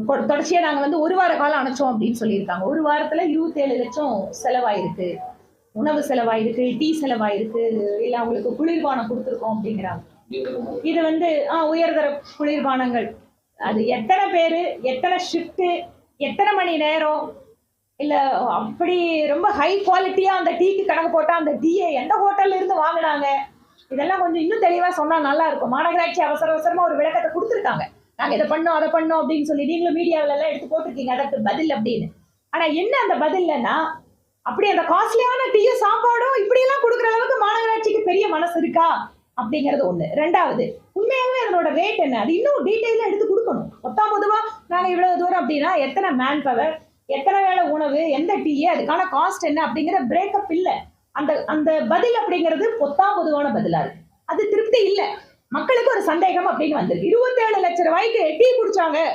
தொடர்ச்சியா நாங்க வந்து 1 வார காலம் அணைச்சோம் அப்படின்னு சொல்லியிருக்காங்க. 1 வாரத்துல 27 லட்சம் செலவாயிருக்கு. உணவு செலவாயிருக்கு, டீ செலவாயிருக்கு, இல்ல அவங்களுக்கு குளிர்பானம் குடுத்துருக்கோம் அப்படிங்கிறாங்க. இது வந்து உயர்தர குளிர்பானங்கள். அது எத்தன பேரு, எத்தன ஷிஃப்ட், எத்தன மணி நேரம், இல்ல அப்படி ரொம்ப ஹை குவாலிட்டியா அந்த டீக்கு கணக்கு போட்டா அந்த டீய எந்த ஹோட்டல்ல இருந்து வாங்குனாங்க? இதெல்லாம் கொஞ்சம் இன்னும் தெளிவா சொன்னா நல்லா இருக்கும். மாநகராட்சி அவசர அவசரமா ஒரு விளக்கத்த குடுத்துருக்காங்க. நாங்க இத பண்ணோம், அத பண்ணோம் அப்படின்னு சொல்லி நீங்களும் மீடியாவுல எல்லாம் எடுத்து போட்டிருக்கீங்க அதற்கு பதில் அப்படின்னு. ஆனா என்ன அந்த பதில்லன்னா, அப்படி அந்த காஸ்ட்லியான டீயும், சாப்பாடும் இப்படியெல்லாம் குடுக்குற அளவுக்கு மாநகராட்சிக்கு பெரிய மனசு இருக்கா? அப்படிங்கிறது ஒண்ணு. 2வது உண்மையாவே அதனோட ரேட் என்ன? அது இன்னும் டீட்டெயிலா எடுத்து குடுக்கணும். மொத்தம் பொதுவா நாங்க இவ்வளவு தூரம் அப்படின்னா, எத்தன மேன் பவர், எத்தன வேள உணவு, எந்த டீ, அதுக்கான காஸ்ட் என்ன அப்படிங்கிற பிரேக்கப் இல்ல. அந்த அந்த பதில் அப்படிங்கிறது பொத்தாம் பொதுவான பதிலா இருக்கு. அது திருப்தி இல்ல. மக்களுக்கு ஒரு சந்தேகம் அப்படின்னு வந்திருக்கு. 27 லட்சம் ரூபாய்க்கு டீ குடிச்சாங்க